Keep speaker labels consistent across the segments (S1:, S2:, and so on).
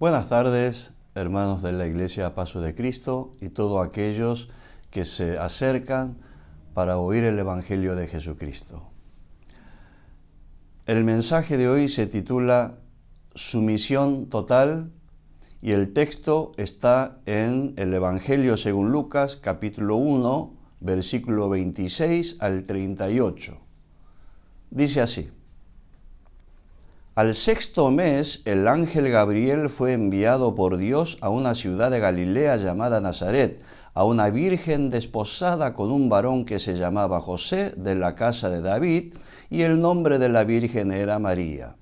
S1: Buenas tardes, hermanos de la Iglesia Paso de Cristo y todos aquellos que se acercan para oír el Evangelio de Jesucristo. El mensaje de hoy se titula Sumisión total y el texto está en el Evangelio según Lucas, capítulo 1, versículo 26 al 38. Dice así: Al sexto mes, el ángel Gabriel fue enviado por Dios a una ciudad de Galilea llamada Nazaret, a una virgen desposada con un varón que se llamaba José, de la casa de David, y el nombre de la virgen era María.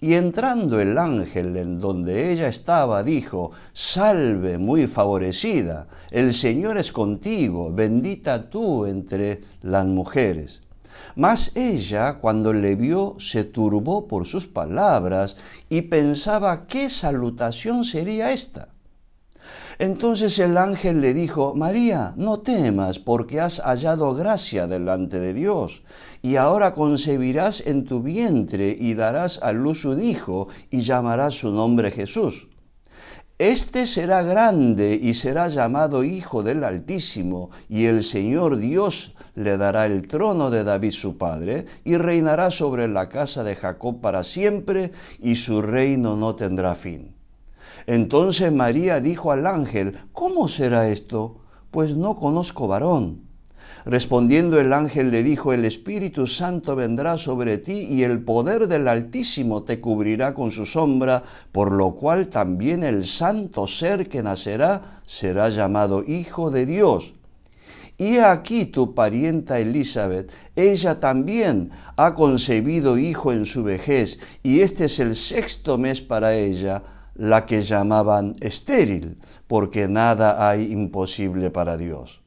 S1: Y entrando el ángel en donde ella estaba, dijo: Salve, muy favorecida, el Señor es contigo, bendita tú entre las mujeres. Mas ella, cuando le vio, se turbó por sus palabras y pensaba qué salutación sería esta. Entonces el ángel le dijo: María, no temas, porque has hallado gracia delante de Dios, y ahora concebirás en tu vientre y darás a luz un hijo, y llamarás su nombre Jesús. Este será grande y será llamado Hijo del Altísimo, y el Señor Dios le dará el trono de David su padre, y reinará sobre la casa de Jacob para siempre, y su reino no tendrá fin. Entonces María dijo al ángel: ¿Cómo será esto? Pues no conozco varón. Respondiendo el ángel le dijo: El Espíritu Santo vendrá sobre ti y el poder del Altísimo te cubrirá con su sombra, por lo cual también el santo ser que nacerá será llamado Hijo de Dios. Y he aquí tu parienta Elizabeth, ella también ha concebido hijo en su vejez, y este es el sexto mes para ella, la que llamaban estéril, porque nada hay imposible para Dios.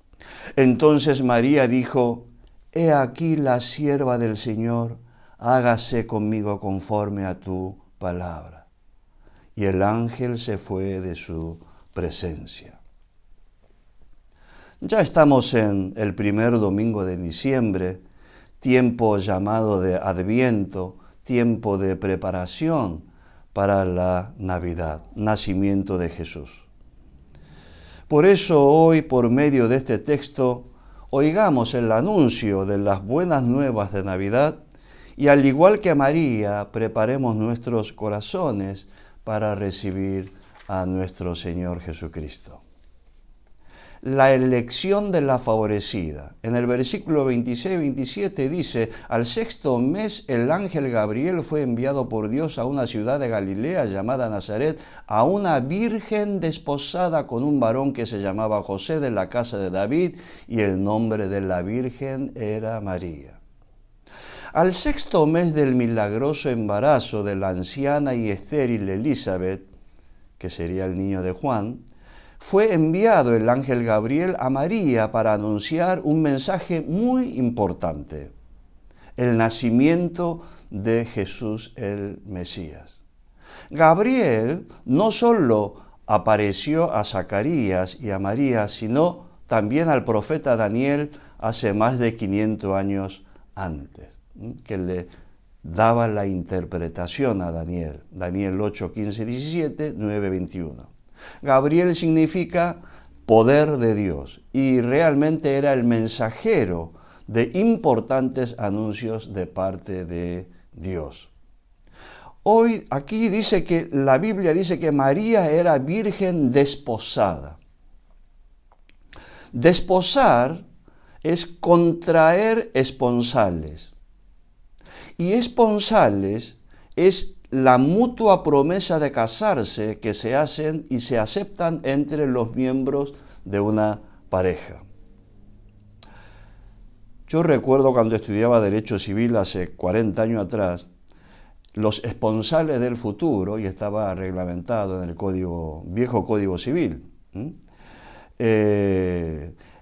S1: Entonces María dijo: He aquí la sierva del Señor, hágase conmigo conforme a tu palabra. Y el ángel se fue de su presencia. Ya estamos en el primer domingo de diciembre, tiempo llamado de Adviento, tiempo de preparación para la Navidad, nacimiento de Jesús. Por eso hoy, por medio de este texto, oigamos el anuncio de las buenas nuevas de Navidad y, al igual que a María, preparemos nuestros corazones para recibir a nuestro Señor Jesucristo. La elección de la favorecida. En el versículo 26-27 dice: Al sexto mes el ángel Gabriel fue enviado por Dios a una ciudad de Galilea llamada Nazaret, a una virgen desposada con un varón que se llamaba José, de la casa de David, y el nombre de la virgen era María. Al sexto mes del milagroso embarazo de la anciana y estéril Elizabeth, que sería el niño de Juan, fue enviado el ángel Gabriel a María para anunciar un mensaje muy importante: el nacimiento de Jesús el Mesías. Gabriel no solo apareció a Zacarías y a María, sino también al profeta Daniel hace más de 500 años antes, que le daba la interpretación a Daniel. Daniel 8, 15, 17, 9, 21. Gabriel significa poder de Dios y realmente era el mensajero de importantes anuncios de parte de Dios. Hoy aquí dice que la Biblia dice que María era virgen desposada. Desposar es contraer esponsales. Y esponsales es la mutua promesa de casarse que se hacen y se aceptan entre los miembros de una pareja. Yo recuerdo cuando estudiaba Derecho Civil hace 40 años atrás, los esponsales del futuro, y estaba reglamentado en el viejo Código Civil.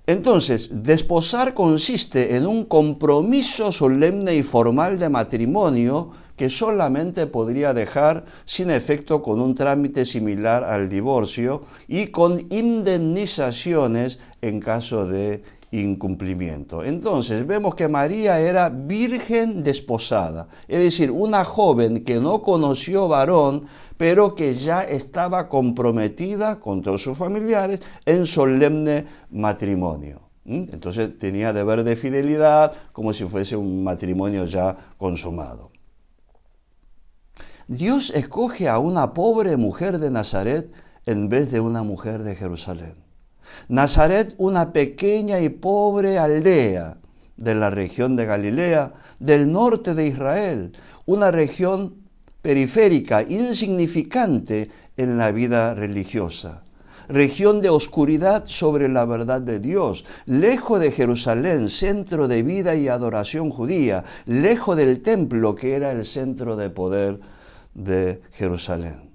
S1: Entonces, desposar consiste en un compromiso solemne y formal de matrimonio que solamente podría dejar sin efecto con un trámite similar al divorcio y con indemnizaciones en caso de incumplimiento. Entonces vemos que María era virgen desposada, es decir, una joven que no conoció varón, pero que ya estaba comprometida con todos sus familiares en solemne matrimonio. Entonces tenía deber de fidelidad como si fuese un matrimonio ya consumado. Dios escoge a una pobre mujer de Nazaret en vez de una mujer de Jerusalén. Nazaret, una pequeña y pobre aldea de la región de Galilea, del norte de Israel, una región periférica, insignificante en la vida religiosa, región de oscuridad sobre la verdad de Dios, lejos de Jerusalén, centro de vida y adoración judía, lejos del templo que era el centro de poder de Jerusalén.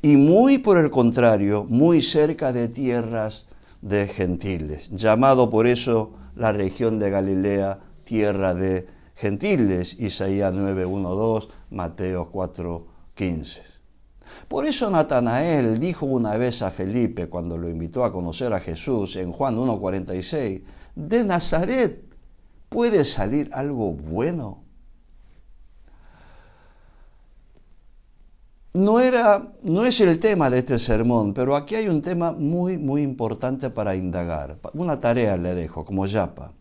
S1: Y muy por el contrario, muy cerca de tierras de gentiles, llamado por eso la región de Galilea, tierra de gentiles, Isaías 9:1-2, Mateo 4:15. Por eso Natanael dijo una vez a Felipe, cuando lo invitó a conocer a Jesús, en Juan 1:46, ¿de Nazaret puede salir algo bueno? No es el tema de este sermón, pero aquí hay un tema muy importante para indagar. Una tarea le dejo como yapa.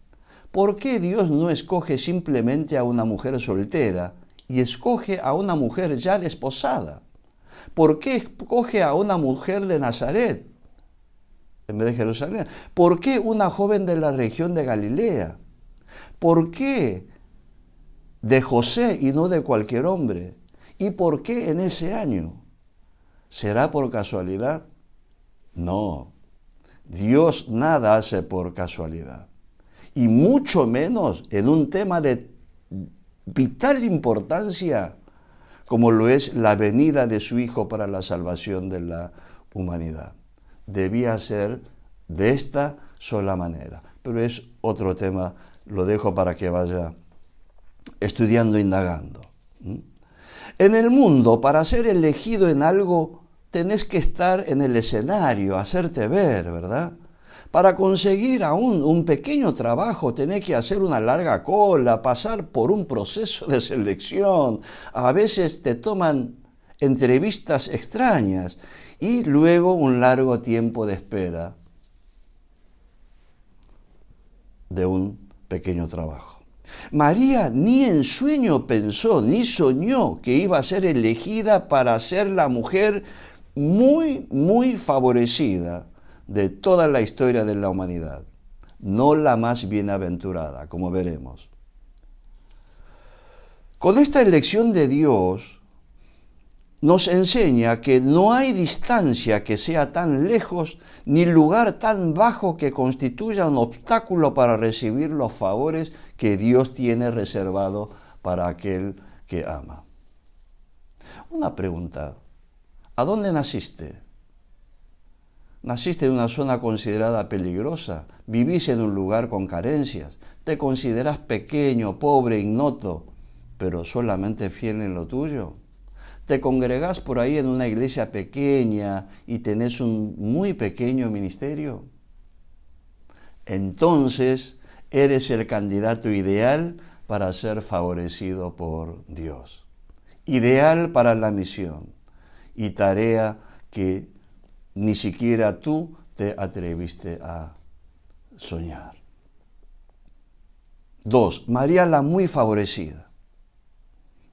S1: ¿Por qué Dios no escoge simplemente a una mujer soltera y escoge a una mujer ya desposada? ¿Por qué escoge a una mujer de Nazaret en vez de Jerusalén? ¿Por qué una joven de la región de Galilea? ¿Por qué de José y no de cualquier hombre? ¿Y por qué en ese año? ¿Será por casualidad? No, Dios nada hace por casualidad. Y mucho menos en un tema de vital importancia como lo es la venida de su Hijo para la salvación de la humanidad. Debía ser de esta sola manera. Pero es otro tema, lo dejo para que vaya estudiando, indagando. En el mundo, para ser elegido en algo, tenés que estar en el escenario, hacerte ver, ¿verdad? Para conseguir aún un pequeño trabajo, tenés que hacer una larga cola, pasar por un proceso de selección. A veces te toman entrevistas extrañas y luego un largo tiempo de espera de un pequeño trabajo. María ni en sueño pensó, ni soñó que iba a ser elegida para ser la mujer muy favorecida de toda la historia de la humanidad, no la más bienaventurada, como veremos. Con esta elección de Dios nos enseña que no hay distancia que sea tan lejos, ni lugar tan bajo que constituya un obstáculo para recibir los favores que Dios tiene reservado para aquel que ama. Una pregunta, ¿a dónde naciste? ¿Naciste en una zona considerada peligrosa? ¿Vivís en un lugar con carencias? ¿Te considerás pequeño, pobre, ignoto, pero solamente fiel en lo tuyo? ¿Te congregás por ahí en una iglesia pequeña y tenés un muy pequeño ministerio? Entonces eres el candidato ideal para ser favorecido por Dios. Ideal para la misión y tarea que ni siquiera tú te atreviste a soñar. 2. María la muy favorecida.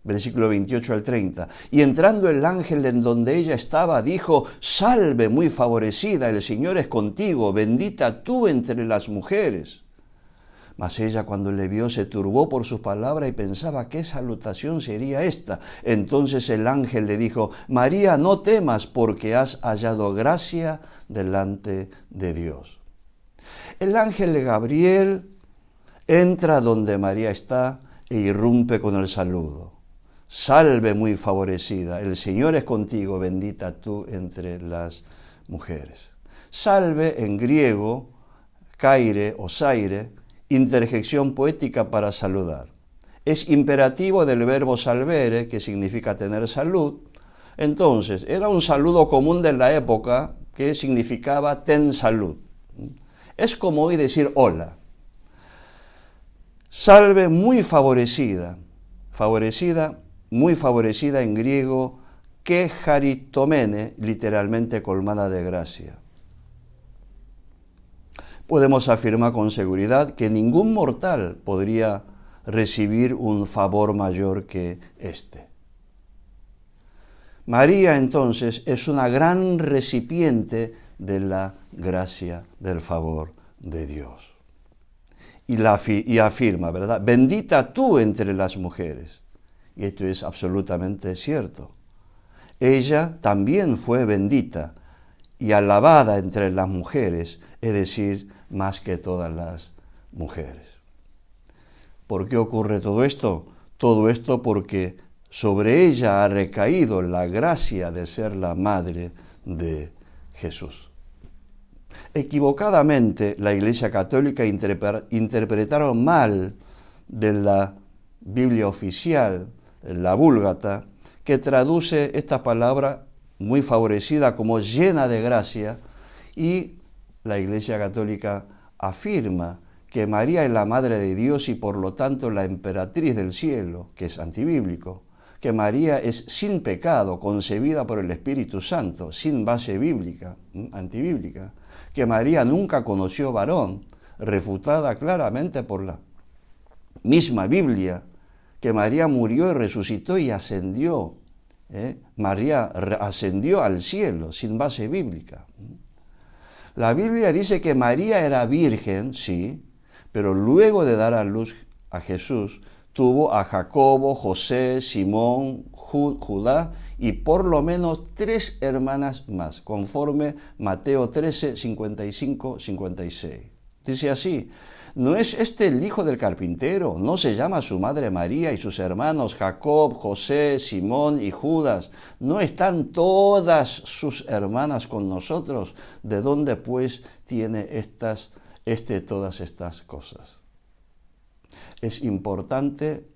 S1: Versículo 28 al 30. Y entrando el ángel en donde ella estaba, dijo: Salve muy favorecida, el Señor es contigo, bendita tú entre las mujeres. Mas ella, cuando le vio, se turbó por sus palabras y pensaba qué salutación sería esta. Entonces el ángel le dijo: María, no temas, porque has hallado gracia delante de Dios. El ángel Gabriel entra donde María está e irrumpe con el saludo. Salve muy favorecida, el Señor es contigo, bendita tú entre las mujeres. Salve en griego, kaire o saire, interjección poética para saludar. Es imperativo del verbo salvere, que significa tener salud. Entonces, era un saludo común de la época que significaba ten salud. Es como hoy decir hola. Salve muy favorecida, muy favorecida en griego, que charitomene, literalmente colmada de gracia. Podemos afirmar con seguridad que ningún mortal podría recibir un favor mayor que este. María, entonces, es una gran recipiente de la gracia del favor de Dios. Y afirma, ¿verdad? Bendita tú entre las mujeres. Y esto es absolutamente cierto. Ella también fue bendita y alabada entre las mujeres, es decir, más que todas las mujeres. ¿Por qué ocurre todo esto? Todo esto porque sobre ella ha recaído la gracia de ser la madre de Jesús. Equivocadamente, la Iglesia Católica interpretaron mal de la Biblia oficial, la Vúlgata, que traduce esta palabra muy favorecida como llena de gracia, y la Iglesia Católica afirma que María es la Madre de Dios y por lo tanto la emperatriz del cielo, que es antibíblico, que María es sin pecado, concebida por el Espíritu Santo, sin base bíblica, antibíblica, que María nunca conoció varón, refutada claramente por la misma Biblia, que María murió y resucitó y ascendió. María ascendió al cielo, sin base bíblica. La Biblia dice que María era virgen, sí, pero luego de dar a luz a Jesús, tuvo a Jacobo, José, Simón, Judá y por lo menos 3 hermanas más, conforme Mateo 13, 55, 56. Dice así: ¿no es este el hijo del carpintero? ¿No se llama su madre María y sus hermanos Jacob, José, Simón y Judas? ¿No están todas sus hermanas con nosotros? ¿De dónde pues tiene todas estas cosas? Es importante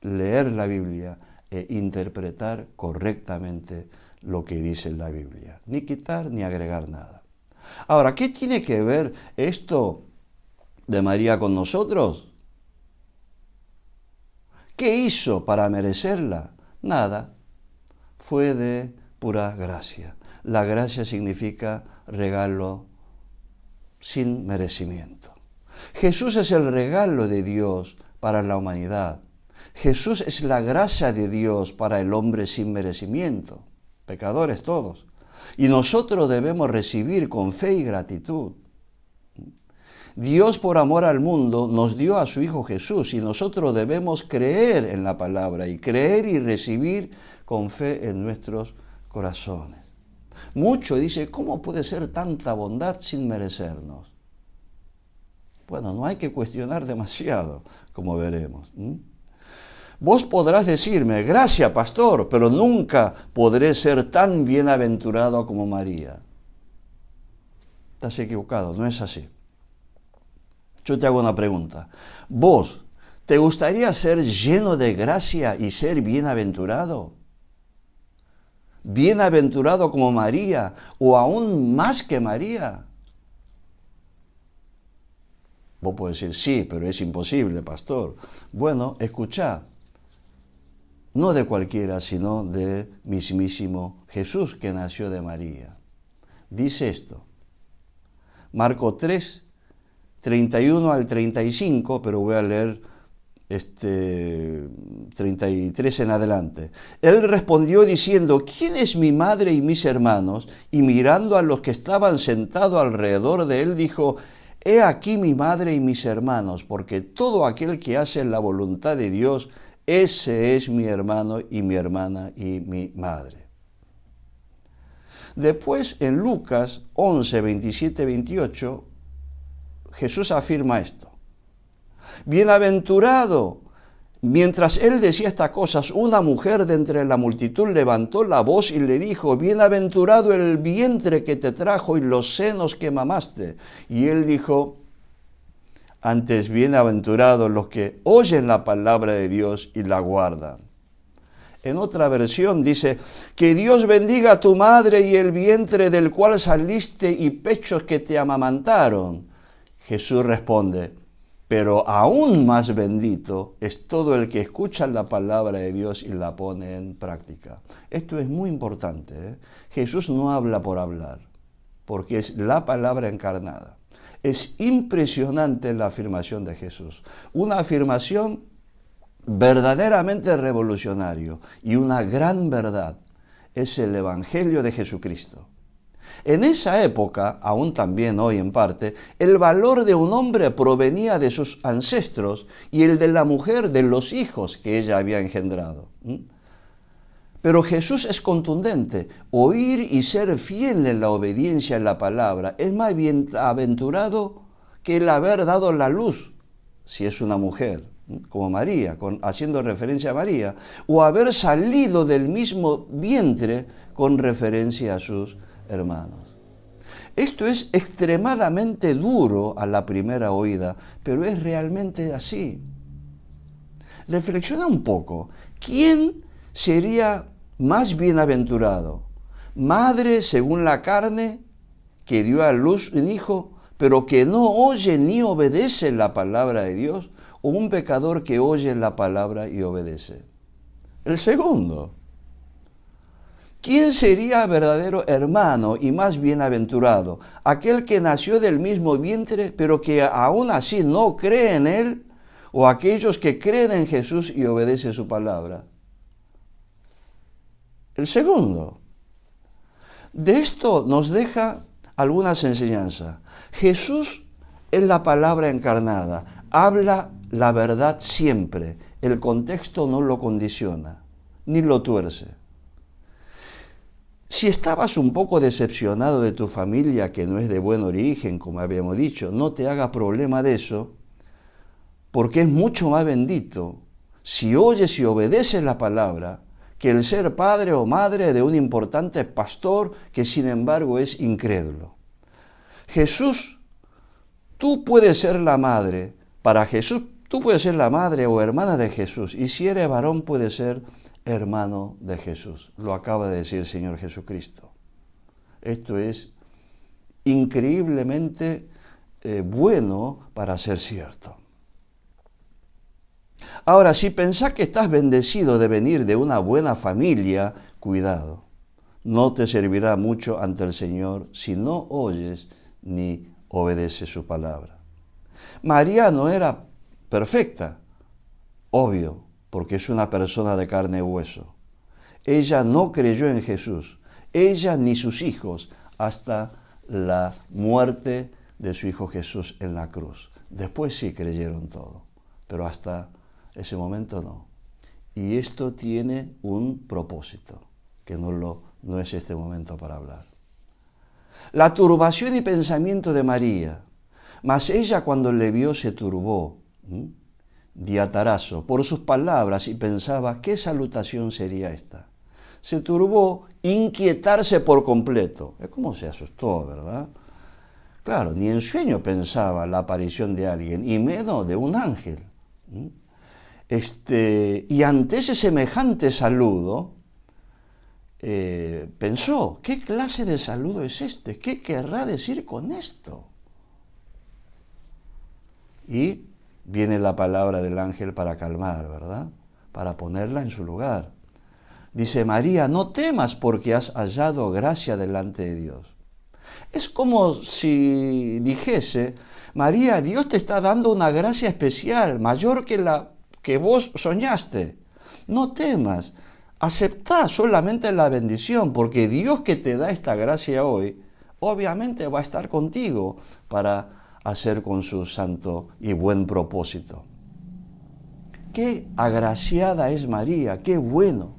S1: leer la Biblia e interpretar correctamente lo que dice la Biblia. Ni quitar ni agregar nada. Ahora, ¿qué tiene que ver esto de María con nosotros? ¿Qué hizo para merecerla? Nada. Fue de pura gracia. La gracia significa regalo sin merecimiento. Jesús es el regalo de Dios para la humanidad. Jesús es la gracia de Dios para el hombre sin merecimiento. Pecadores todos. Y nosotros debemos recibir con fe y gratitud. Dios, por amor al mundo, nos dio a su Hijo Jesús y nosotros debemos creer en la palabra y creer y recibir con fe en nuestros corazones. Mucho dice, ¿cómo puede ser tanta bondad sin merecernos? Bueno, no hay que cuestionar demasiado, como veremos. Vos podrás decirme, gracias, pastor, pero nunca podré ser tan bienaventurado como María. Estás equivocado, no es así. Yo te hago una pregunta. ¿Vos te gustaría ser lleno de gracia y ser bienaventurado? ¿Bienaventurado como María o aún más que María? Vos podés decir, sí, pero es imposible, pastor. Bueno, escuchá. No de cualquiera, sino de mismísimo Jesús, que nació de María. Dice esto. Marcos 3, 31 al 35, pero voy a leer 33 en adelante. Él respondió diciendo, ¿quién es mi madre y mis hermanos? Y mirando a los que estaban sentados alrededor de él, dijo, he aquí mi madre y mis hermanos, porque todo aquel que hace la voluntad de Dios, ese es mi hermano y mi hermana y mi madre. Después, en Lucas 11, 27, 28, Jesús afirma esto. Bienaventurado. Mientras él decía estas cosas, una mujer de entre la multitud levantó la voz y le dijo, bienaventurado el vientre que te trajo y los senos que mamaste. Y él dijo, antes bienaventurados los que oyen la palabra de Dios y la guardan. En otra versión dice, que Dios bendiga a tu madre y el vientre del cual saliste y pechos que te amamantaron. Jesús responde, Pero aún más bendito es todo el que escucha la palabra de Dios y la pone en práctica. Esto es muy importante, ¿eh? Jesús no habla por hablar, porque es la palabra encarnada. Es impresionante la afirmación de Jesús. Una afirmación verdaderamente revolucionaria y una gran verdad. Es el Evangelio de Jesucristo. En esa época, aún también hoy en parte, el valor de un hombre provenía de sus ancestros y el de la mujer de los hijos que ella había engendrado. Pero Jesús es contundente. Oír y ser fiel en la obediencia a la palabra es más bienaventurado que el haber dado la luz, si es una mujer, como María, haciendo referencia a María, o haber salido del mismo vientre con referencia a sus hermanos. Esto es extremadamente duro a la primera oída, pero es realmente así. Reflexiona un poco. ¿Quién sería más bienaventurado? ¿Madre según la carne, que dio a luz un hijo, pero que no oye ni obedece la palabra de Dios? ¿O un pecador que oye la palabra y obedece? El segundo. ¿Quién sería verdadero hermano y más bienaventurado? ¿Aquel que nació del mismo vientre, pero que aún así no cree en él? ¿O aquellos que creen en Jesús y obedecen su palabra? El segundo. De esto nos deja algunas enseñanzas. Jesús es la palabra encarnada. Habla la verdad siempre. El contexto no lo condiciona, ni lo tuerce. Si estabas un poco decepcionado de tu familia, que no es de buen origen, como habíamos dicho, no te hagas problema de eso, porque es mucho más bendito si oyes y obedeces la palabra que el ser padre o madre de un importante pastor que sin embargo es incrédulo. Jesús, tú puedes ser la madre, para Jesús, tú puedes ser la madre o hermana de Jesús, y si eres varón puedes ser hermano de Jesús. Lo acaba de decir el Señor Jesucristo. Esto es increíblemente bueno para ser cierto. Ahora, si pensás que estás bendecido de venir de una buena familia, cuidado. No te servirá mucho ante el Señor si no oyes ni obedeces su palabra. María no era perfecta, obvio, porque es una persona de carne y hueso. Ella no creyó en Jesús, ella ni sus hijos, hasta la muerte de su hijo Jesús en la cruz. Después sí creyeron todo, pero hasta ese momento no. Y esto tiene un propósito, que no es este momento para hablar. La turbación y pensamiento de María, mas ella cuando le vio se turbó, diatarazo, por sus palabras y pensaba, ¿qué salutación sería esta? Se turbó, inquietarse por completo. ¿Cómo se asustó, verdad? Claro, ni en sueño pensaba la aparición de alguien, y menos de un ángel. Y ante ese semejante saludo, pensó, ¿qué clase de saludo es este? ¿Qué querrá decir con esto? Y viene la palabra del ángel para calmar, ¿verdad? Para ponerla en su lugar. Dice, María, no temas porque has hallado gracia delante de Dios. Es como si dijese, María, Dios te está dando una gracia especial, mayor que la que vos soñaste. No temas, aceptá solamente la bendición, porque Dios que te da esta gracia hoy, obviamente va a estar contigo para hacer con su santo y buen propósito. Qué agraciada es María, qué bueno.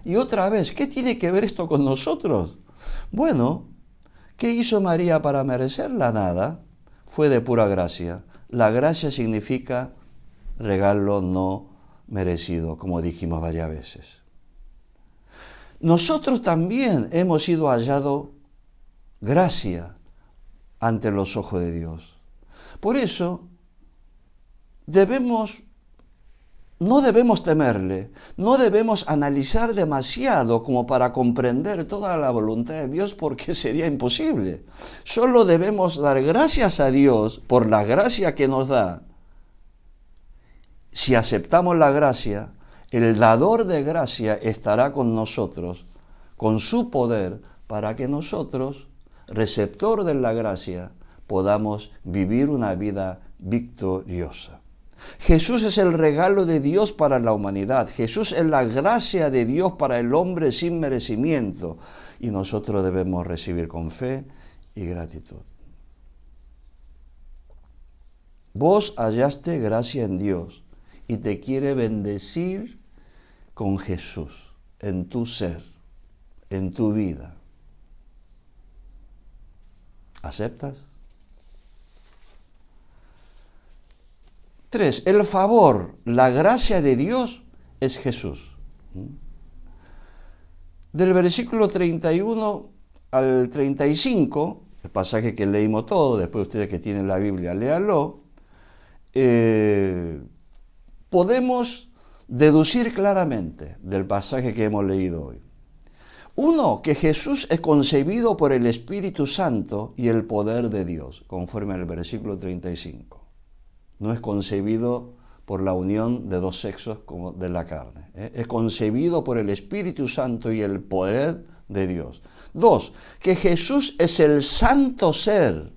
S1: Y otra vez, ¿qué tiene que ver esto con nosotros? Bueno, ¿qué hizo María para merecerla? Nada, fue de pura gracia. La gracia significa regalo no merecido, como dijimos varias veces. Nosotros también hemos sido hallados gracia ante los ojos de Dios. Por eso debemos no debemos temerle, no debemos analizar demasiado como para comprender toda la voluntad de Dios, porque sería imposible. Solo debemos dar gracias a Dios por la gracia que nos da. Si aceptamos la gracia, el dador de gracia estará con nosotros, con su poder, para que nosotros, receptor de la gracia, podamos vivir una vida victoriosa. Jesús es el regalo de Dios para la humanidad. Jesús es la gracia de Dios para el hombre sin merecimiento. Y nosotros debemos recibir con fe y gratitud. Vos hallaste gracia en Dios y te quiere bendecir con Jesús en tu ser, en tu vida. ¿Aceptas? 3. El favor, la gracia de Dios es Jesús. Del versículo 31 al 35, el pasaje que leímos todo, después ustedes que tienen la Biblia, léanlo, podemos deducir claramente del pasaje que hemos leído hoy. 1, que Jesús es concebido por el Espíritu Santo y el poder de Dios, conforme al versículo 35. No es concebido por la unión de dos sexos como de la carne. Es concebido por el Espíritu Santo y el poder de Dios. 2, que Jesús es el santo ser.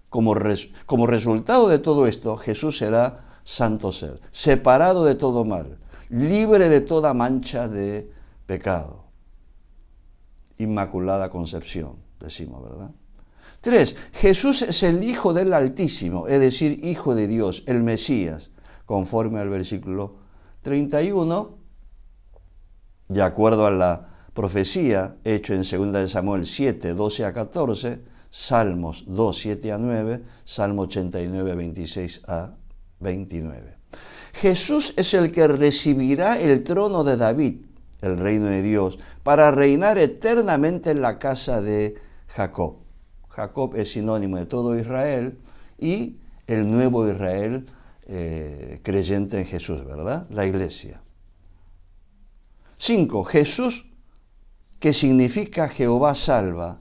S1: Como resultado de todo esto, Jesús será santo ser, separado de todo mal, libre de toda mancha de pecado. Inmaculada concepción, decimos, ¿verdad? 3, Jesús es el Hijo del Altísimo, es decir, Hijo de Dios, el Mesías, conforme al versículo 31, de acuerdo a la profecía hecho en 2 Samuel 7, 12 a 14, Salmos 2, 7 a 9, Salmo 89, 26 a 29. Jesús es el que recibirá el trono de David, el reino de Dios, para reinar eternamente en la casa de Jacob. Jacob es sinónimo de todo Israel y el nuevo Israel creyente en Jesús, ¿verdad? La iglesia. 5. Jesús, que significa Jehová salva,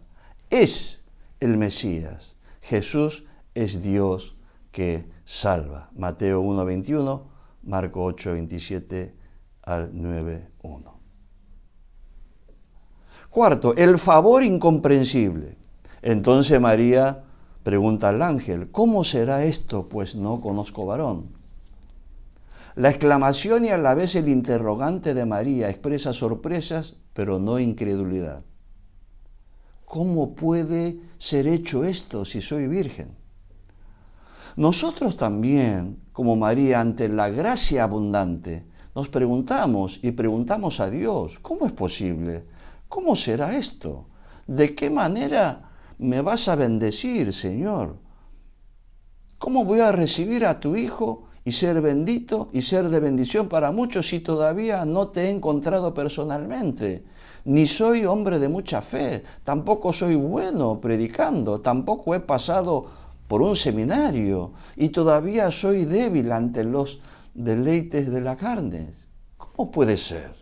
S1: es el Mesías. Jesús es Dios que salva. Mateo 1, 21, Marco 8, 27 al 9, 1. 4. El favor incomprensible. Entonces María pregunta al ángel, ¿cómo será esto? Pues no conozco varón. La exclamación y a la vez el interrogante de María expresa sorpresas, pero no incredulidad. ¿Cómo puede ser hecho esto si soy virgen? Nosotros también, como María, ante la gracia abundante, nos preguntamos y preguntamos a Dios, ¿cómo es posible? ¿Cómo será esto? ¿De qué manera me vas a bendecir, Señor? ¿Cómo voy a recibir a tu Hijo y ser bendito y ser de bendición para muchos si todavía no te he encontrado personalmente? Ni soy hombre de mucha fe, tampoco soy bueno predicando, tampoco he pasado por un seminario y todavía soy débil ante los deleites de la carne. ¿Cómo puede ser?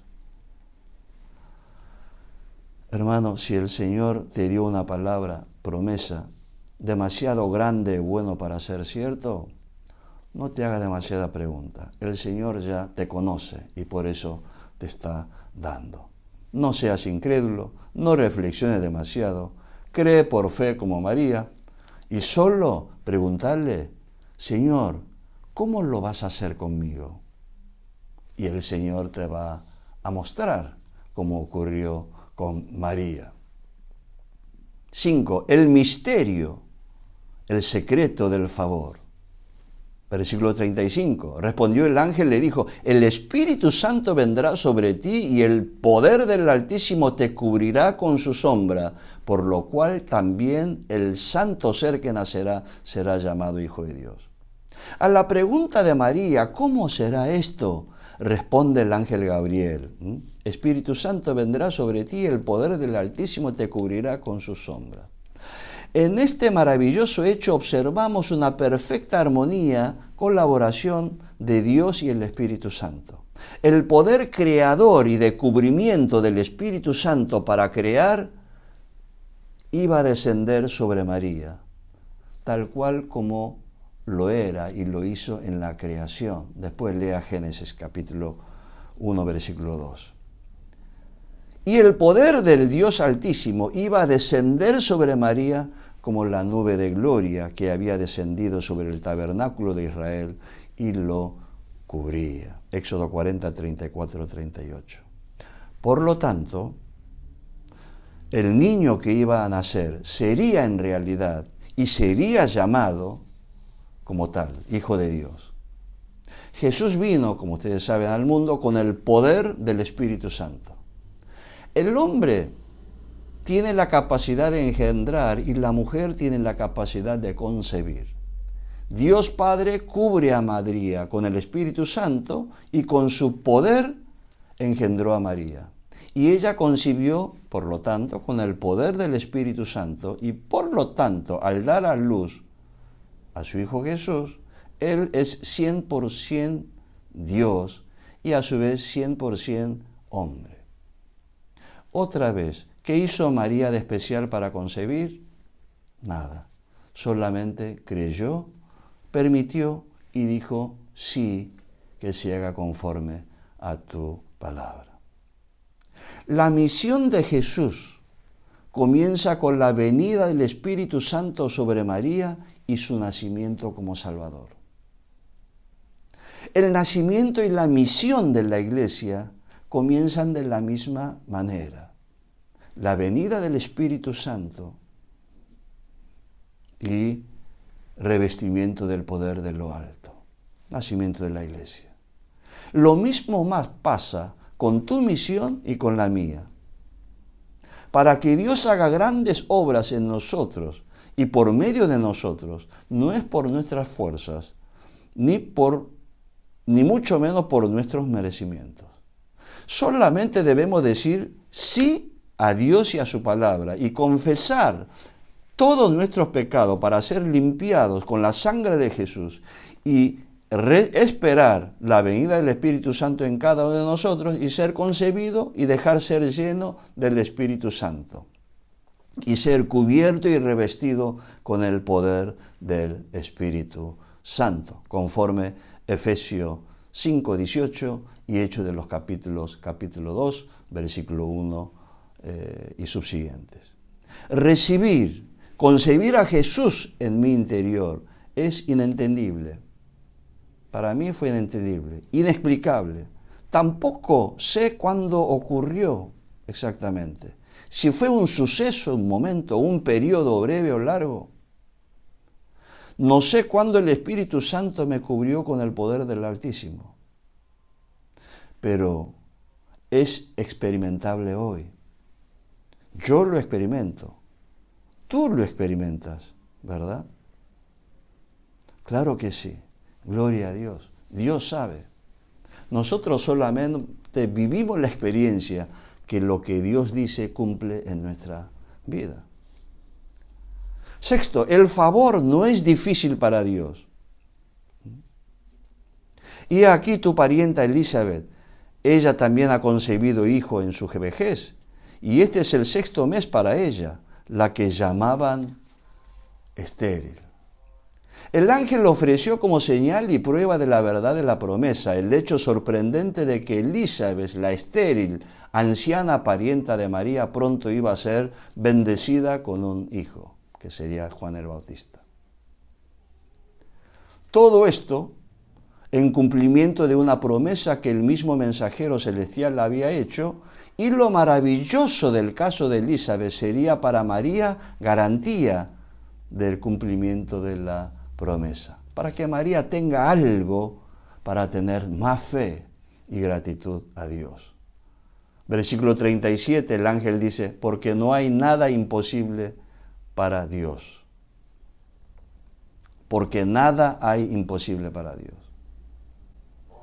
S1: Hermano, si el Señor te dio una palabra, promesa, demasiado grande y bueno para ser cierto, no te hagas demasiada pregunta. El Señor ya te conoce y por eso te está dando. No seas incrédulo, no reflexiones demasiado, cree por fe como María y solo preguntarle, Señor, ¿cómo lo vas a hacer conmigo? Y el Señor te va a mostrar cómo ocurrió con María. 5. El misterio, el secreto del favor. Versículo 35. Respondió el ángel, le dijo, el Espíritu Santo vendrá sobre ti y el poder del Altísimo te cubrirá con su sombra, por lo cual también el santo ser que nacerá será llamado Hijo de Dios. A la pregunta de María, ¿cómo será esto?, responde el ángel Gabriel, Espíritu Santo vendrá sobre ti y el poder del Altísimo te cubrirá con su sombra. En este maravilloso hecho observamos una perfecta armonía, colaboración de Dios y el Espíritu Santo. El poder creador y de cubrimiento del Espíritu Santo para crear iba a descender sobre María, tal cual como lo era y lo hizo en la creación. Después lea Génesis capítulo 1, versículo 2. Y el poder del Dios Altísimo iba a descender sobre María como la nube de gloria que había descendido sobre el tabernáculo de Israel y lo cubría. Éxodo 40, 34, 38. Por lo tanto, el niño que iba a nacer sería en realidad y sería llamado como tal, Hijo de Dios. Jesús vino, como ustedes saben, al mundo con el poder del Espíritu Santo. El hombre tiene la capacidad de engendrar y la mujer tiene la capacidad de concebir. Dios Padre cubre a María con el Espíritu Santo y con su poder engendró a María. Y ella concibió, por lo tanto, con el poder del Espíritu Santo y por lo tanto, al dar a luz a su Hijo Jesús, Él es 100% Dios y a su vez 100% hombre. Otra vez, ¿qué hizo María de especial para concebir? Nada. Solamente creyó, permitió y dijo, sí, que se haga conforme a tu palabra. La misión de Jesús comienza con la venida del Espíritu Santo sobre María y su nacimiento como Salvador. El nacimiento y la misión de la Iglesia comienzan de la misma manera. La venida del Espíritu Santo y revestimiento del poder de lo alto. Nacimiento de la Iglesia. Lo mismo más pasa con tu misión y con la mía. Para que Dios haga grandes obras en nosotros y por medio de nosotros, no es por nuestras fuerzas, ni mucho menos por nuestros merecimientos. Solamente debemos decir sí a Dios y a su palabra y confesar todos nuestros pecados para ser limpiados con la sangre de Jesús y esperar la venida del Espíritu Santo en cada uno de nosotros y ser concebido y dejar ser lleno del Espíritu Santo y ser cubierto y revestido con el poder del Espíritu Santo, conforme Efesios 5, 18 y Hechos de los capítulo 2, versículo 1 y subsiguientes. Concebir a Jesús en mi interior es inentendible. Para mí fue inentendible, inexplicable. Tampoco sé cuándo ocurrió exactamente. Si fue un suceso, un momento, un periodo breve o largo. No sé cuándo el Espíritu Santo me cubrió con el poder del Altísimo. Pero es experimentable hoy. Yo lo experimento. Tú lo experimentas, ¿verdad? Claro que sí. Gloria a Dios. Dios sabe. Nosotros solamente vivimos la experiencia que lo que Dios dice cumple en nuestra vida. Sexto, el favor no es difícil para Dios. Y aquí tu parienta Elizabeth, ella también ha concebido hijo en su vejez, y este es el 6º mes para ella, la que llamaban estéril. El ángel ofreció como señal y prueba de la verdad de la promesa el hecho sorprendente de que Elizabeth, la estéril, anciana parienta de María, pronto iba a ser bendecida con un hijo, que sería Juan el Bautista. Todo esto en cumplimiento de una promesa que el mismo mensajero celestial había hecho, y lo maravilloso del caso de Elizabeth sería para María garantía del cumplimiento de la promesa, para que María tenga algo para tener más fe y gratitud a Dios. Versículo 37, el ángel dice, porque no hay nada imposible para Dios. Porque nada hay imposible para Dios.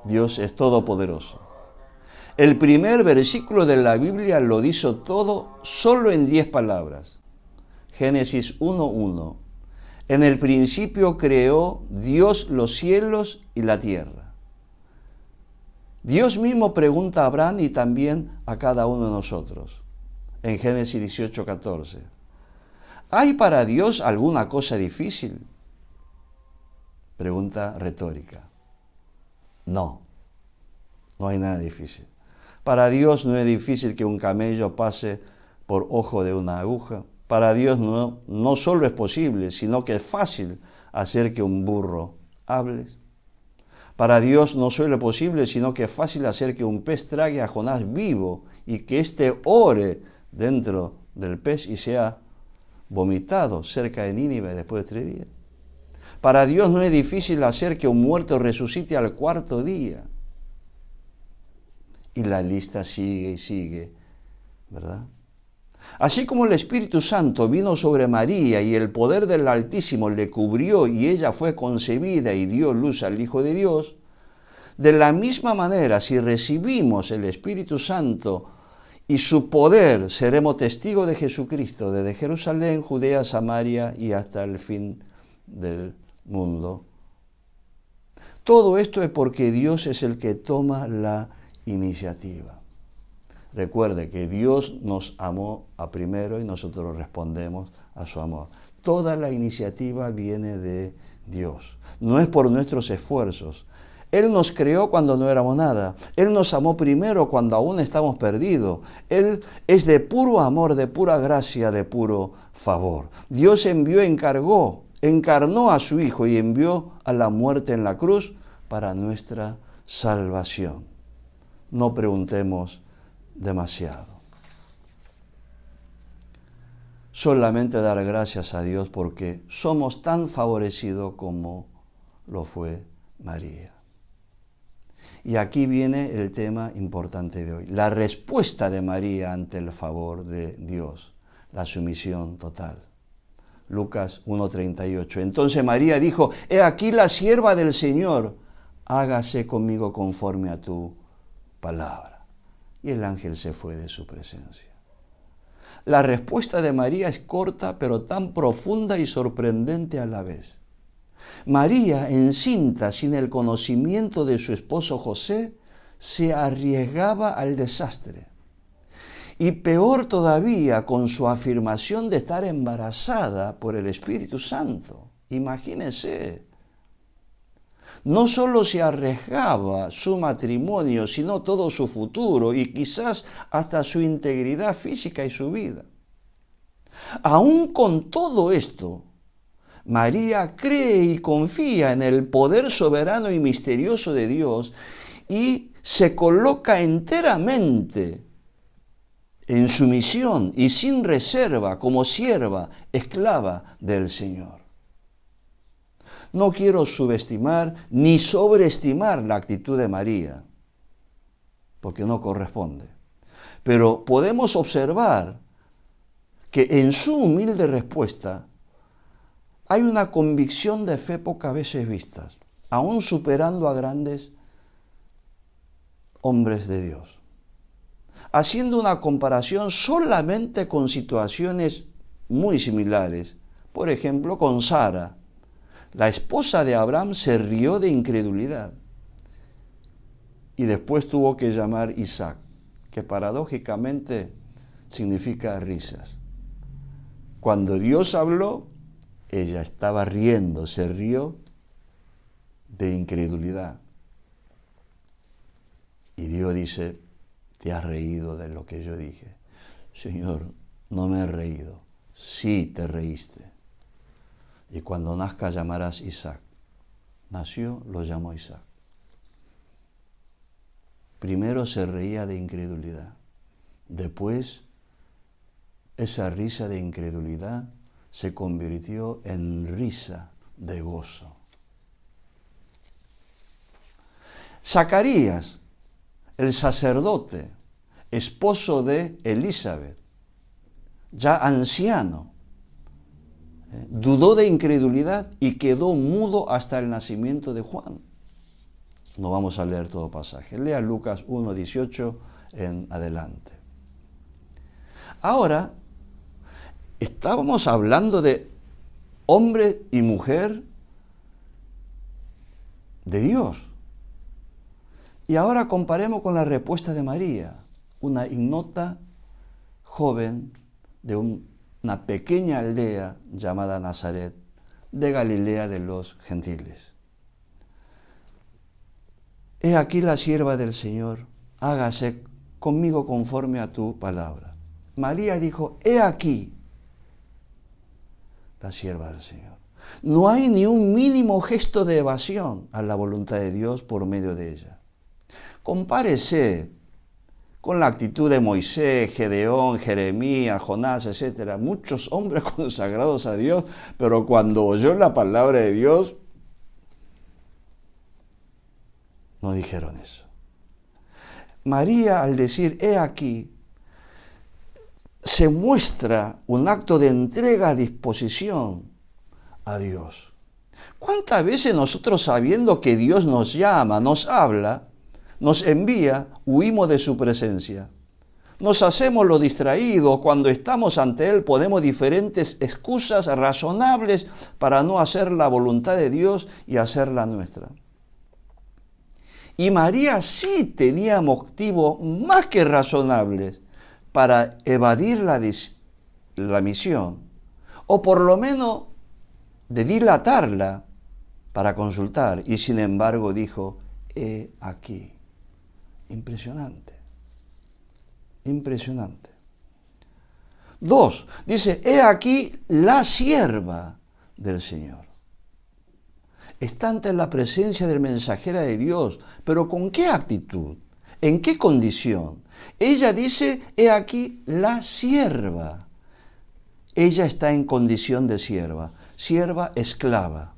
S1: Dios es todopoderoso. El primer versículo de la Biblia lo dice todo solo en 10 palabras. Génesis 1:1. En el principio creó Dios los cielos y la tierra. Dios mismo pregunta a Abraham y también a cada uno de nosotros. En Génesis 18:14. ¿Hay para Dios alguna cosa difícil? Pregunta retórica. No, no hay nada difícil. Para Dios no es difícil que un camello pase por ojo de una aguja. Para Dios no solo es posible, sino que es fácil hacer que un burro hable. Para Dios no solo es posible, sino que es fácil hacer que un pez trague a Jonás vivo y que éste ore dentro del pez y sea vomitado cerca de Nínive después de 3 días. Para Dios no es difícil hacer que un muerto resucite al 4º día. Y la lista sigue y sigue, ¿verdad? Así como el Espíritu Santo vino sobre María y el poder del Altísimo le cubrió y ella fue concebida y dio luz al Hijo de Dios, de la misma manera, si recibimos el Espíritu Santo y su poder, seremos testigos de Jesucristo, desde Jerusalén, Judea, Samaria y hasta el fin del mundo. Todo esto es porque Dios es el que toma la iniciativa. Recuerde que Dios nos amó a primero y nosotros respondemos a su amor. Toda la iniciativa viene de Dios. No es por nuestros esfuerzos. Él nos creó cuando no éramos nada. Él nos amó primero cuando aún estamos perdidos. Él es de puro amor, de pura gracia, de puro favor. Dios encarnó a su Hijo y envió a la muerte en la cruz para nuestra salvación. No preguntemos demasiado. Solamente dar gracias a Dios porque somos tan favorecidos como lo fue María. Y aquí viene el tema importante de hoy, la respuesta de María ante el favor de Dios, la sumisión total. Lucas 1:38. Entonces María dijo: he aquí la sierva del Señor, hágase conmigo conforme a tu palabra. Y el ángel se fue de su presencia. La respuesta de María es corta, pero tan profunda y sorprendente a la vez. María, encinta sin el conocimiento de su esposo José, se arriesgaba al desastre. Y peor todavía, con su afirmación de estar embarazada por el Espíritu Santo. Imagínense. No solo se arriesgaba su matrimonio, sino todo su futuro y quizás hasta su integridad física y su vida. Aún con todo esto, María cree y confía en el poder soberano y misterioso de Dios y se coloca enteramente en sumisión y sin reserva como sierva, esclava del Señor. No quiero subestimar ni sobreestimar la actitud de María, porque no corresponde. Pero podemos observar que en su humilde respuesta hay una convicción de fe pocas veces vistas, aún superando a grandes hombres de Dios. Haciendo una comparación solamente con situaciones muy similares, por ejemplo, con Sara. La esposa de Abraham se rió de incredulidad y después tuvo que llamar Isaac, que paradójicamente significa risas. Cuando Dios habló, ella estaba riendo, se rió de incredulidad. Y Dios dice: ¿te has reído de lo que yo dije? Señor, no me he reído. Sí te reíste. Y cuando nazca llamarás Isaac. Nació, lo llamó Isaac. Primero se reía de incredulidad. Después, esa risa de incredulidad se convirtió en risa de gozo. Zacarías, el sacerdote, esposo de Elizabeth, ya anciano, dudó de incredulidad y quedó mudo hasta el nacimiento de Juan. No vamos a leer todo pasaje. Lea Lucas 1:18 en adelante. Ahora, Estábamos hablando de hombre y mujer de Dios. Y ahora comparemos con la respuesta de María, una ignota joven de una pequeña aldea llamada Nazaret, de Galilea de los gentiles. He aquí la sierva del Señor, hágase conmigo conforme a tu palabra. María dijo, he aquí la sierva del Señor. No hay ni un mínimo gesto de evasión a la voluntad de Dios por medio de ella. Compárese con la actitud de Moisés, Gedeón, Jeremías, Jonás, etc. Muchos hombres consagrados a Dios, pero cuando oyó la palabra de Dios, no dijeron eso. María, al decir, he aquí, se muestra un acto de entrega a disposición a Dios. ¿Cuántas veces nosotros, sabiendo que Dios nos llama, nos habla, nos envía, huimos de su presencia? Nos hacemos los distraídos. Cuando estamos ante Él ponemos diferentes excusas razonables para no hacer la voluntad de Dios y hacer la nuestra. Y María sí tenía motivos más que razonables para evadir la misión, o por lo menos de dilatarla para consultar, y sin embargo dijo, he aquí. Impresionante, impresionante. 2, dice, he aquí la sierva del Señor. Está ante la presencia del mensajero de Dios, pero ¿con qué actitud? ¿En qué condición? Ella dice, he aquí la sierva. Ella está en condición de sierva, sierva esclava.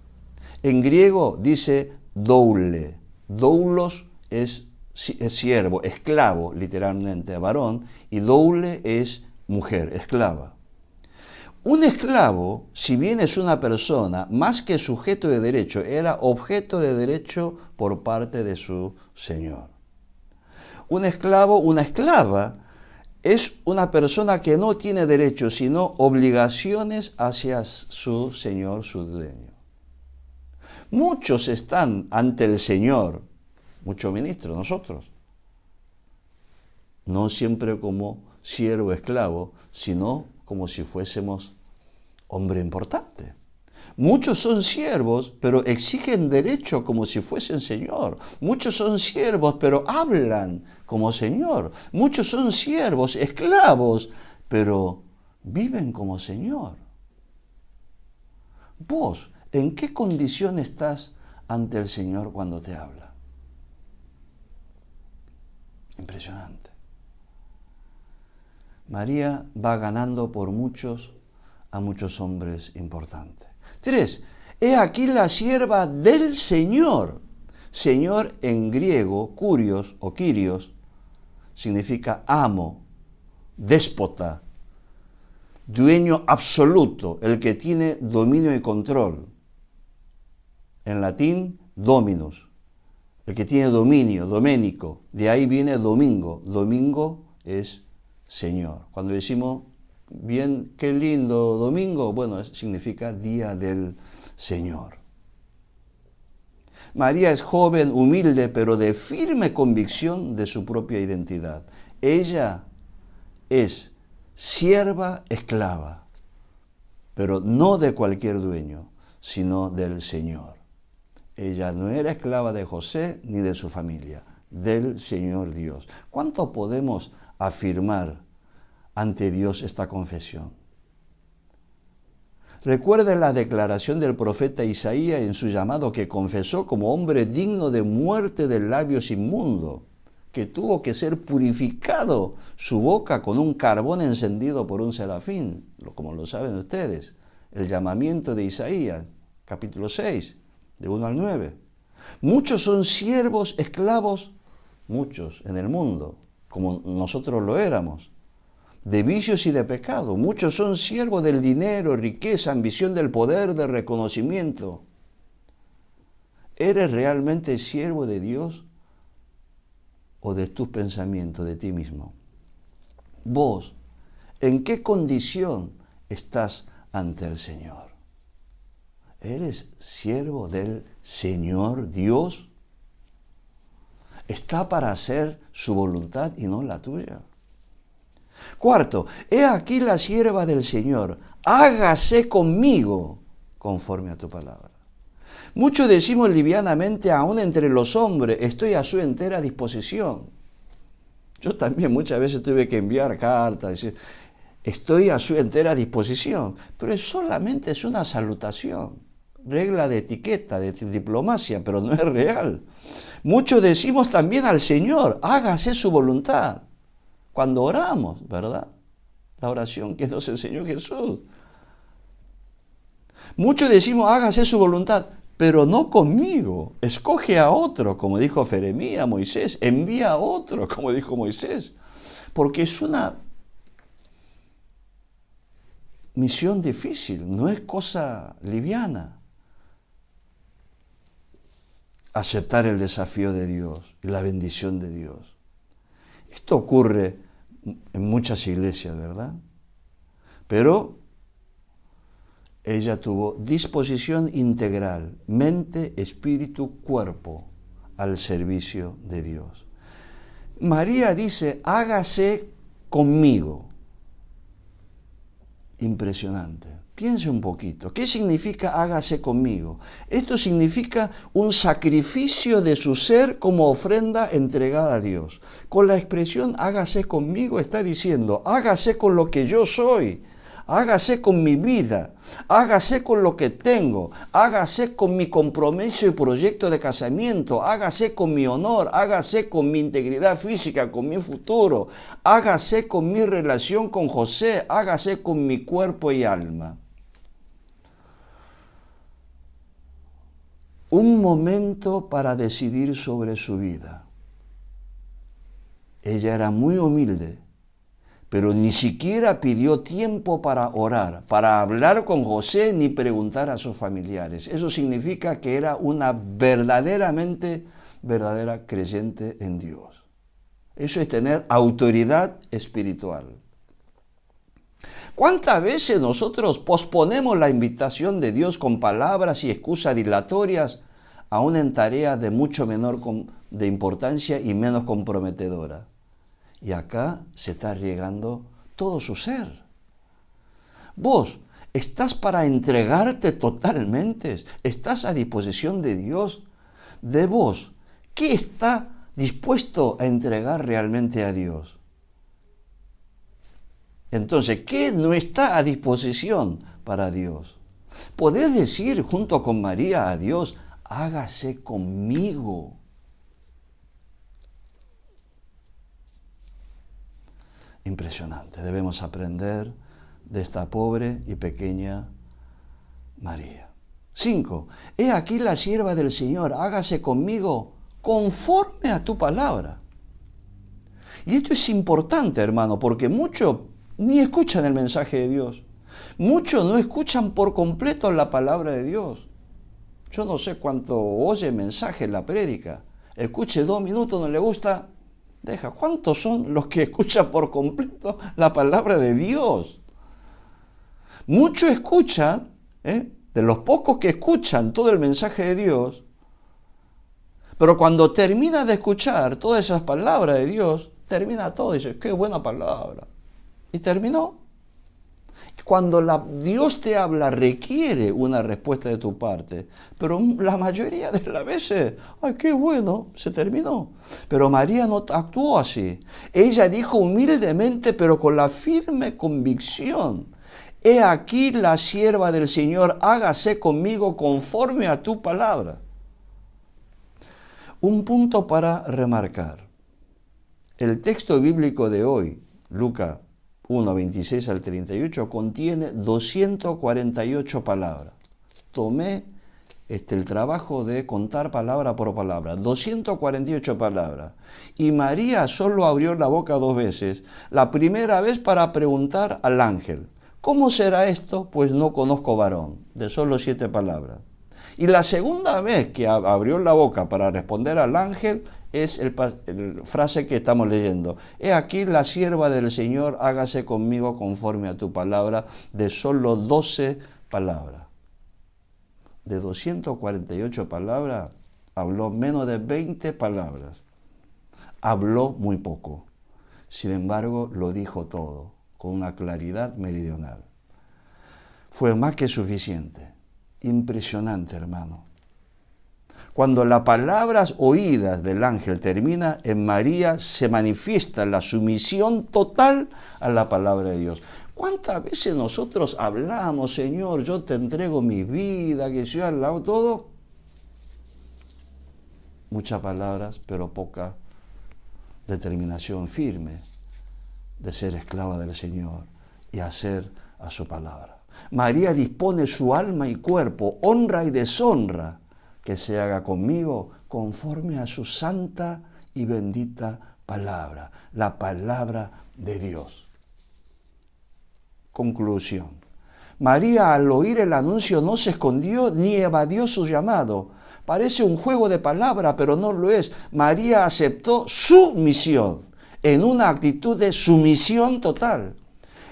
S1: En griego dice doule, doulos es siervo, esclavo, literalmente varón, y doule es mujer, esclava. Un esclavo, si bien es una persona, más que sujeto de derecho, era objeto de derecho por parte de su señor. Un esclavo, una esclava, es una persona que no tiene derechos, sino obligaciones hacia su señor, su dueño. Muchos están ante el Señor, muchos ministros, nosotros, no siempre como siervo esclavo, sino como si fuésemos hombre importante. Muchos son siervos, pero exigen derecho como si fuesen señor. Muchos son siervos, pero hablan como señor. Muchos son siervos, esclavos, pero viven como señor. Vos, ¿en qué condición estás ante el Señor cuando te habla? Impresionante. María va ganando por muchos a muchos hombres importantes. 3. He aquí la sierva del Señor. Señor en griego, kurios o kyrios, significa amo, déspota, dueño absoluto, el que tiene dominio y control. En latín, dominus, el que tiene dominio, doménico. De ahí viene domingo. Domingo es Señor. Cuando decimos, bien, qué lindo domingo, bueno, significa día del Señor. María es joven, humilde, pero de firme convicción de su propia identidad. Ella es sierva esclava, pero no de cualquier dueño, sino del Señor. Ella no era esclava de José ni de su familia, del Señor Dios. ¿Cuánto podemos afirmar ante Dios esta confesión? Recuerden la declaración del profeta Isaías en su llamado, que confesó como hombre digno de muerte de labios inmundos, que tuvo que ser purificado su boca con un carbón encendido por un serafín, como lo saben ustedes, el llamamiento de Isaías, capítulo 6, de 1 al 9. Muchos son siervos, esclavos, muchos en el mundo, como nosotros lo éramos, de vicios y de pecado. Muchos son siervos del dinero, riqueza, ambición del poder, del reconocimiento. ¿Eres realmente siervo de Dios o de tus pensamientos, de ti mismo? Vos, ¿en qué condición estás ante el Señor. ¿Eres siervo del Señor Dios? Está para hacer su voluntad y no la tuya. Cuarto, he aquí la sierva del Señor, hágase conmigo conforme a tu palabra. Muchos decimos livianamente, aún entre los hombres, estoy a su entera disposición. Yo también muchas veces tuve que enviar cartas, decir, estoy a su entera disposición, pero solamente es una salutación, regla de etiqueta, de diplomacia, pero no es real. Muchos decimos también al Señor, hágase su voluntad. Cuando oramos, ¿verdad? La oración que nos enseñó Jesús. Muchos decimos, hágase su voluntad, pero no conmigo. Escoge a otro, como dijo Jeremías, Moisés. Envía a otro, como dijo Moisés. Porque es una misión difícil, no es cosa liviana. Aceptar el desafío de Dios y la bendición de Dios. Esto ocurre en muchas iglesias, ¿verdad? Pero ella tuvo disposición integral, mente, espíritu, cuerpo, al servicio de Dios. María dice, hágase conmigo. Impresionante. Piense un poquito. ¿Qué significa hágase conmigo? Esto significa un sacrificio de su ser como ofrenda entregada a Dios. Con la expresión hágase conmigo está diciendo, hágase con lo que yo soy, hágase con mi vida, hágase con lo que tengo, hágase con mi compromiso y proyecto de casamiento, hágase con mi honor, hágase con mi integridad física, con mi futuro, hágase con mi relación con José, hágase con mi cuerpo y alma. Un momento para decidir sobre su vida. Ella era muy humilde, pero ni siquiera pidió tiempo para orar, para hablar con José ni preguntar a sus familiares. Eso significa que era una verdadera creyente en Dios. Eso es tener autoridad espiritual. ¿Cuántas veces nosotros posponemos la invitación de Dios con palabras y excusas dilatorias, aún en tareas de mucho menor de importancia y menos comprometedora? Y acá se está riegando todo su ser. Vos, ¿estás para entregarte totalmente? ¿Estás a disposición de Dios? De vos, ¿qué está dispuesto a entregar realmente a Dios? Entonces, ¿qué no está a disposición para Dios? Podés decir junto con María a Dios, hágase conmigo. Impresionante, debemos aprender de esta pobre y pequeña María. 5. He aquí la sierva del Señor, hágase conmigo conforme a tu palabra. Y esto es importante, hermano, porque muchos ni escuchan el mensaje de Dios. Muchos no escuchan por completo la palabra de Dios. Yo no sé cuánto oye mensaje en la prédica. Escuche 2 minutos, no le gusta, deja. ¿Cuántos son los que escuchan por completo la palabra de Dios? Muchos escuchan, de los pocos que escuchan todo el mensaje de Dios, pero cuando termina de escuchar todas esas palabras de Dios, termina todo y dice, qué buena palabra. Y terminó. Cuando Dios te habla, requiere una respuesta de tu parte. Pero la mayoría de las veces, ¡ay, qué bueno! Se terminó. Pero María no actuó así. Ella dijo humildemente, pero con la firme convicción, he aquí la sierva del Señor, hágase conmigo conforme a tu palabra. Un punto para remarcar. El texto bíblico de hoy, Lucas 1, 26 al 38, contiene 248 palabras. Tomé el trabajo de contar palabra por palabra, 248 palabras. Y María solo abrió la boca 2 veces. La primera vez para preguntar al ángel, ¿cómo será esto? Pues no conozco varón, de solo 7 palabras. Y la segunda vez que abrió la boca para responder al ángel, es la frase que estamos leyendo. He aquí la sierva del Señor, hágase conmigo conforme a tu palabra, de solo 12 palabras. De 248 palabras, habló menos de 20 palabras. Habló muy poco. Sin embargo, lo dijo todo, con una claridad meridional. Fue más que suficiente. Impresionante, hermano. Cuando las palabras oídas del ángel termina, en María se manifiesta la sumisión total a la palabra de Dios. ¿Cuántas veces nosotros hablamos, Señor, yo te entrego mi vida, que yo al lado todo? Muchas palabras, pero poca determinación firme de ser esclava del Señor y hacer a su palabra. María dispone su alma y cuerpo, honra y deshonra, que se haga conmigo conforme a su santa y bendita palabra, la palabra de Dios. Conclusión. María, al oír el anuncio, no se escondió ni evadió su llamado. Parece un juego de palabras, pero no lo es. María aceptó su misión en una actitud de sumisión total.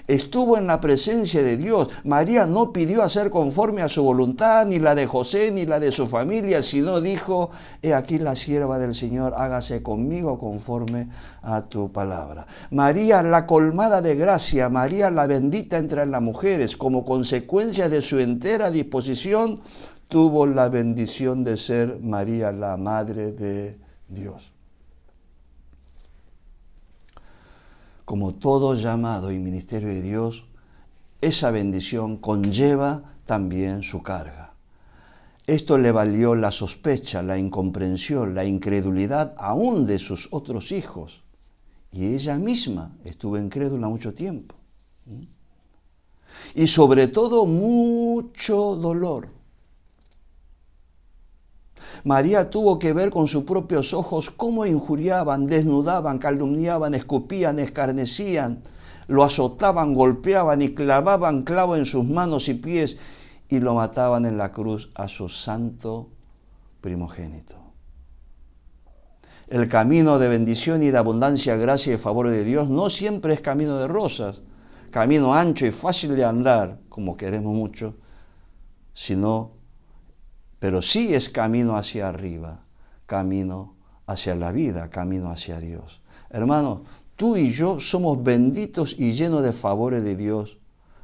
S1: Estuvo en la presencia de Dios. María no pidió hacer conforme a su voluntad, ni la de José, ni la de su familia, sino dijo, he aquí la sierva del Señor, hágase conmigo conforme a tu palabra. María, la colmada de gracia, María, la bendita entre las mujeres, como consecuencia de su entera disposición, tuvo la bendición de ser María, la Madre de Dios. Como todo llamado y ministerio de Dios, esa bendición conlleva también su carga. Esto le valió la sospecha, la incomprensión, la incredulidad aún de sus otros hijos. Y ella misma estuvo incrédula mucho tiempo. Y sobre todo mucho dolor. María tuvo que ver con sus propios ojos cómo injuriaban, desnudaban, calumniaban, escupían, escarnecían, lo azotaban, golpeaban y clavaban clavo en sus manos y pies y lo mataban en la cruz a su santo primogénito. El camino de bendición y de abundancia, gracia y favor de Dios no siempre es camino de rosas, camino ancho y fácil de andar, como queremos mucho, pero sí es camino hacia arriba, camino hacia la vida, camino hacia Dios. Hermano, tú y yo somos benditos y llenos de favores de Dios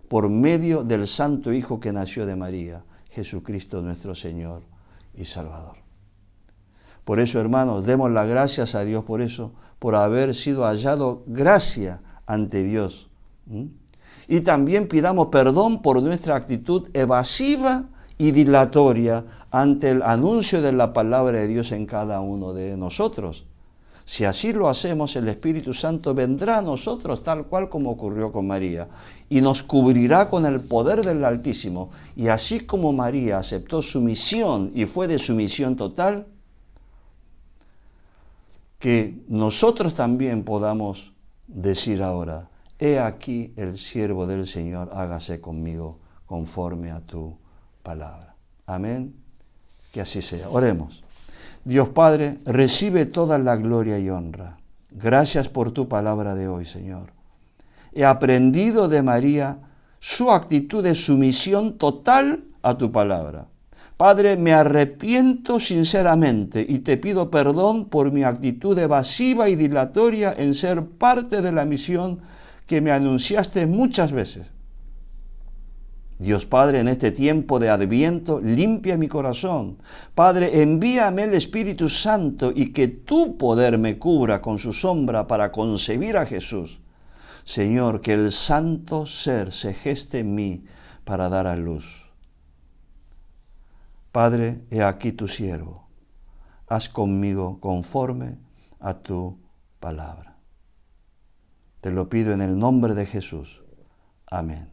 S1: por medio del Santo Hijo que nació de María, Jesucristo nuestro Señor y Salvador. Por eso, hermanos, demos las gracias a Dios por eso, por haber sido hallado gracia ante Dios. Y también pidamos perdón por nuestra actitud evasiva y dilatoria ante el anuncio de la palabra de Dios en cada uno de nosotros. Si así lo hacemos, el Espíritu Santo vendrá a nosotros tal cual como ocurrió con María y nos cubrirá con el poder del Altísimo. Y así como María aceptó su misión y fue de sumisión total, que nosotros también podamos decir ahora, he aquí el siervo del Señor, hágase conmigo conforme a tu palabra. Amén. Que así sea. Oremos. Dios Padre, recibe toda la gloria y honra. Gracias por tu palabra de hoy, Señor. He aprendido de María su actitud de sumisión total a tu palabra. Padre, me arrepiento sinceramente y te pido perdón por mi actitud evasiva y dilatoria en ser parte de la misión que me anunciaste muchas veces. Dios Padre, en este tiempo de Adviento, limpia mi corazón. Padre, envíame el Espíritu Santo y que tu poder me cubra con su sombra para concebir a Jesús. Señor, que el santo ser se geste en mí para dar a luz. Padre, he aquí tu siervo. Haz conmigo conforme a tu palabra. Te lo pido en el nombre de Jesús. Amén.